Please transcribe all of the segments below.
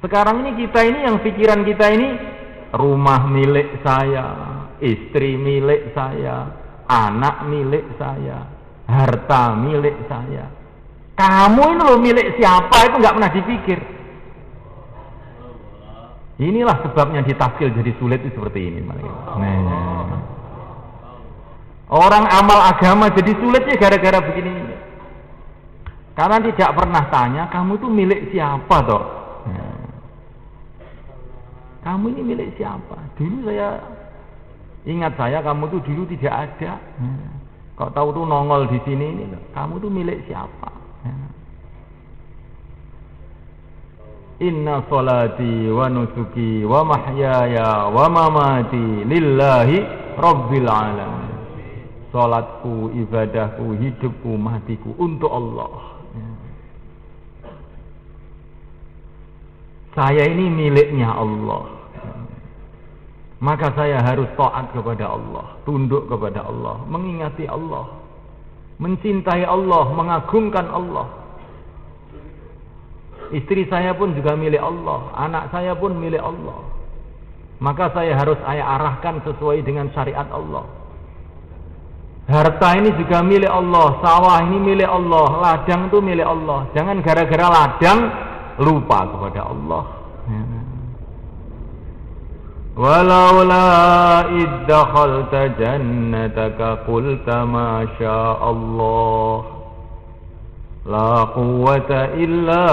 Sekarang ini kita ini yang pikiran kita ini rumah milik saya, istri milik saya, anak milik saya, harta milik saya. Kamu ini loh milik siapa itu nggak pernah dipikir. Inilah sebabnya ditafsir jadi sulit itu seperti ini. Orang amal agama jadi sulitnya gara-gara begini ini. Karena tidak pernah tanya kamu itu milik siapa toh. Kamu ini milik siapa? Dulu saya ingat kamu tuh dulu tidak ada. Kok tahu tuh nongol di sini ini, kamu tuh milik siapa? Inna sholati wa nusuki wa mahyaya wa mamati lillahi rabbil alamin. Salatku, ibadahku, hidupku, matiku untuk Allah. Saya ini miliknya Allah. Maka saya harus taat kepada Allah, tunduk kepada Allah, mengingati Allah, mencintai Allah, mengagungkan Allah. Istri saya pun juga milik Allah, anak saya pun milik Allah. Maka saya harus arahkan sesuai dengan syariat Allah. Harta ini juga milik Allah, sawah ini milik Allah, ladang itu milik Allah. Jangan gara-gara ladang lupa kepada Allah. Walaula iddakhalta jannataka qulta ma syaa Allah la quwwata illa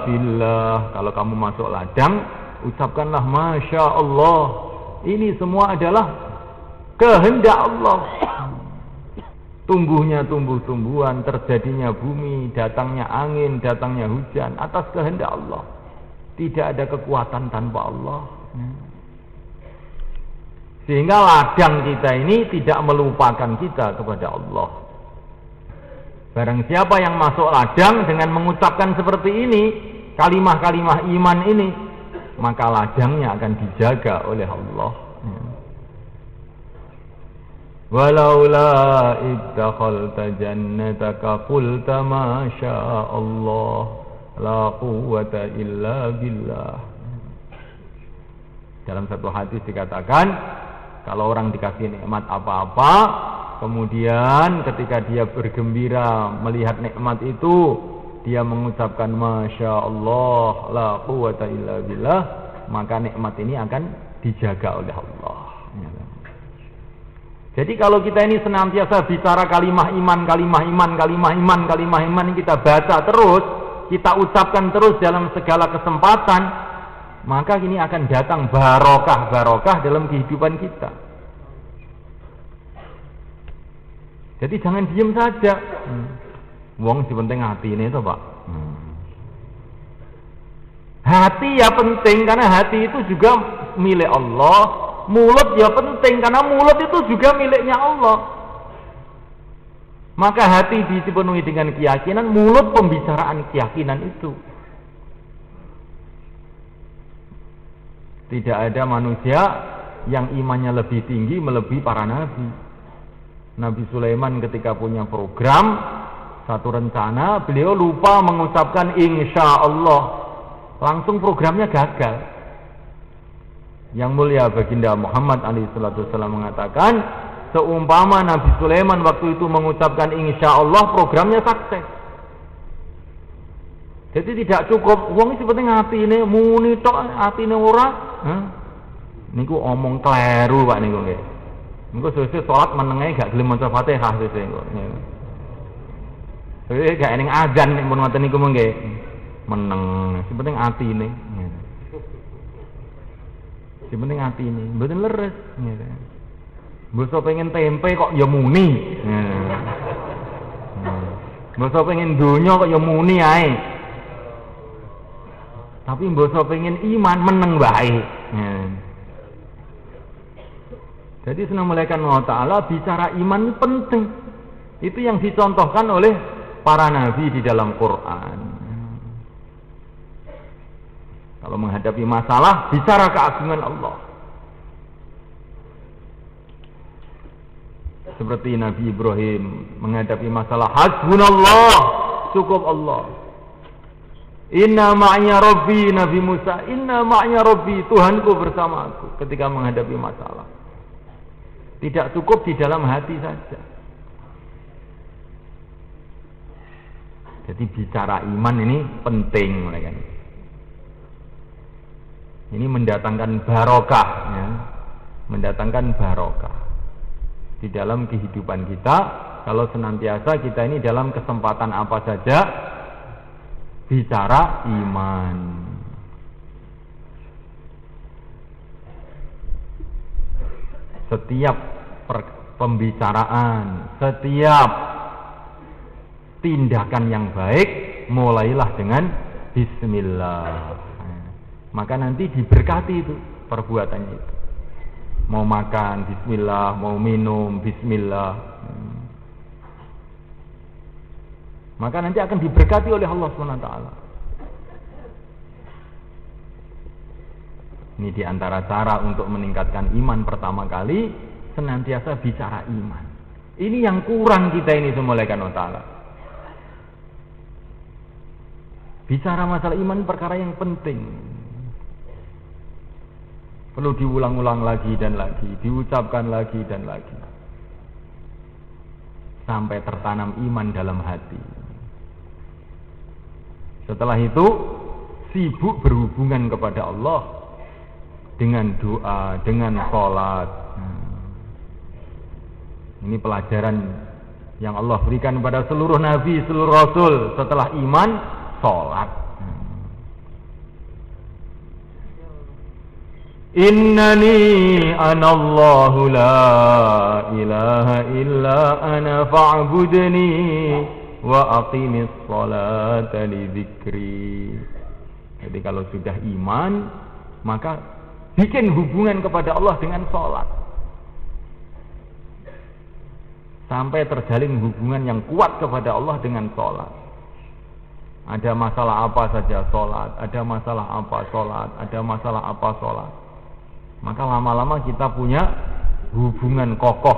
billah. Kalau kamu masuk ladang, ucapkanlah masya Allah. Ini semua adalah kehendak Allah. Tumbuhnya tumbuh-tumbuhan, terjadinya bumi, datangnya angin, datangnya hujan atas kehendak Allah. Tidak ada kekuatan tanpa Allah. Sehingga ladang kita ini tidak melupakan kita kepada Allah. Barang siapa yang masuk ladang dengan mengucapkan seperti ini, kalimah-kalimah iman ini, maka ladangnya akan dijaga oleh Allah. Walaula iddakhalta jannataka qulta ma syaa Allah la quwwata illa billah. Dalam satu hadis dikatakan, kalau orang dikasih nikmat apa-apa, kemudian ketika dia bergembira melihat nikmat itu, dia mengucapkan masya Allah la quwwata illa billah, maka nikmat ini akan dijaga oleh Allah. Jadi kalau kita ini senantiasa bicara kalimah iman, kalimah iman, kalimah iman, kalimah iman, ini kita baca terus, kita ucapkan terus dalam segala kesempatan, maka ini akan datang barokah dalam kehidupan kita. Jadi jangan diem saja. Wong sing penting hati ini toh, Pak. Hati ya penting karena hati itu juga milik Allah. Mulut ya penting karena mulut itu juga miliknya Allah. Maka hati dipenuhi dengan keyakinan, mulut pembicaraan keyakinan itu. Tidak ada manusia yang imannya lebih tinggi melebihi para nabi. Nabi Sulaiman ketika punya program, satu rencana, beliau lupa mengucapkan insya Allah, langsung programnya gagal. Yang mulia baginda Muhammad SAW mengatakan, seumpama Nabi Sulaiman waktu itu mengucapkan insya Allah, programnya sukses. Jadi tidak cukup wong iki penting atine muni tok, atine ora. Niku omong kleru Pak niku nggih. Niku sesuk salat menenge gak gelem maca Fatihah sesuk niku. Jadi gak ening azan nek mun ngoten niku nggih. Meneng, sing penting atine. Sing penting atine, mboten leres ngene. Mbok pengen tempe kok ya muni. Mbok pengen donya kok ya muni ae. Tapi mbok pengen iman meneng wae. Jadi senang malaikat Allah Ta'ala bicara iman penting. Itu yang dicontohkan oleh para nabi di dalam Quran. Kalau menghadapi masalah, bicara keagungan Allah. Seperti Nabi Ibrahim menghadapi masalah, hasbunallah, cukup Allah. Inna ma'nya Rabbi, Nabi Musa, inna ma'nya Rabbi, Tuhanku bersamaku ketika menghadapi masalah. Tidak cukup di dalam hati saja. Jadi bicara iman ini penting, kan? Ini mendatangkan barokah, ya. Mendatangkan barokah di dalam kehidupan kita. Kalau senantiasa kita ini dalam kesempatan apa saja bicara iman. Setiap pembicaraan, setiap tindakan yang baik, mulailah dengan bismillah. Maka nanti diberkati itu perbuatannya itu. Mau makan bismillah, mau minum bismillah. Maka nanti akan diberkati oleh Allah SWT. Ini diantara cara untuk meningkatkan iman pertama kali, senantiasa bicara iman. Ini yang kurang kita ini semulaikan Allah. Bicara masalah iman perkara yang penting. Perlu diulang-ulang lagi dan lagi, diucapkan lagi dan lagi. Sampai tertanam iman dalam hati. Setelah itu sibuk berhubungan kepada Allah dengan doa, dengan sholat. Ini pelajaran yang Allah berikan kepada seluruh nabi, seluruh rasul. Setelah iman, sholat. Innani anallahu la ilaha illa ana fa'budni wa aqimis salata li dzikri. Jadi kalau sudah iman, maka bikin hubungan kepada Allah dengan sholat. Sampai terjalin hubungan yang kuat kepada Allah dengan sholat. Ada masalah apa saja sholat, ada masalah apa sholat, ada masalah apa sholat. Maka lama-lama kita punya hubungan kokoh,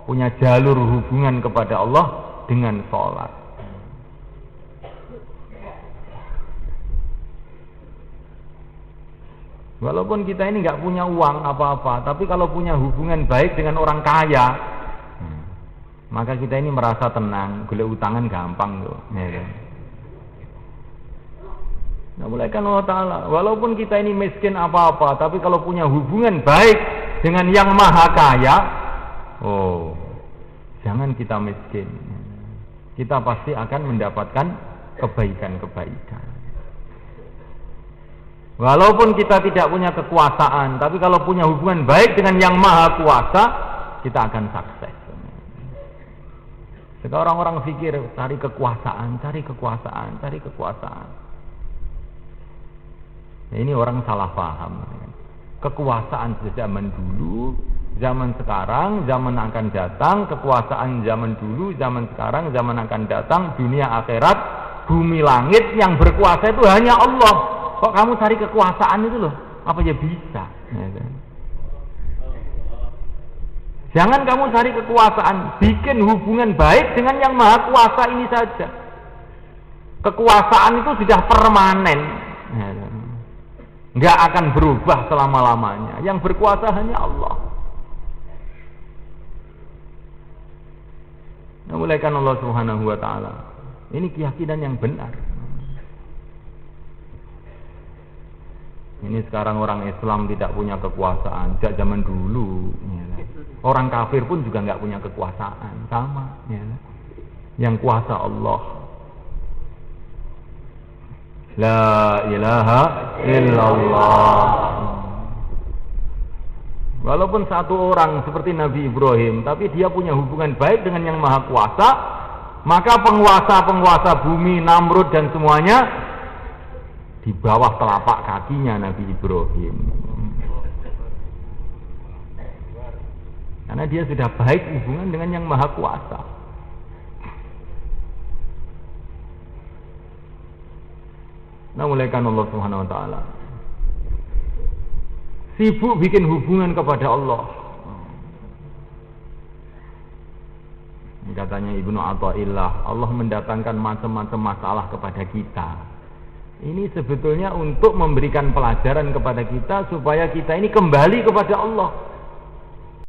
punya jalur hubungan kepada Allah dengan sholat. Walaupun kita ini nggak punya uang apa-apa, tapi kalau punya hubungan baik dengan orang kaya, maka kita ini merasa tenang. Golek utangan gampang tuh. Nah, mulaikan Allah Ta'ala. Walaupun kita ini miskin apa-apa, tapi kalau punya hubungan baik dengan yang maha kaya, jangan kita miskin. Kita pasti akan mendapatkan kebaikan-kebaikan. Walaupun kita tidak punya kekuasaan, tapi kalau punya hubungan baik dengan yang maha kuasa, kita akan sukses. Sekarang orang pikir cari kekuasaan, cari kekuasaan, cari kekuasaan. Ini orang salah paham. Kekuasaan zaman dulu, zaman sekarang, zaman akan datang. Kekuasaan zaman dulu, zaman sekarang, zaman akan datang. Dunia akhirat, bumi langit, yang berkuasa itu hanya Allah. Kok kamu cari kekuasaan itu loh? Apa ya bisa? Jangan kamu cari kekuasaan, bikin hubungan baik dengan yang maha kuasa ini saja. Kekuasaan itu sudah permanen, nggak akan berubah selama-lamanya. Yang berkuasa hanya Allah. Nah, mulaikan Allah Subhanahu wa Ta'ala. Ini keyakinan yang benar. Ini sekarang orang Islam tidak punya kekuasaan. Sejak zaman dulu, orang kafir pun juga nggak punya kekuasaan, sama. Yang kuasa Allah. La ilaha illallah. Walaupun satu orang seperti Nabi Ibrahim, tapi dia punya hubungan baik dengan yang maha kuasa, maka penguasa-penguasa bumi, Namrud dan semuanya di bawah telapak kakinya Nabi Ibrahim. Karena dia sudah baik hubungan dengan yang maha kuasa. Nah, mulaikan Allah Subhanahu wa Ta'ala. Sibuk bikin hubungan kepada Allah. Katanya Ibnu Athaillah, Allah mendatangkan macam-macam masalah kepada kita. Ini sebetulnya untuk memberikan pelajaran kepada kita supaya kita ini kembali kepada Allah.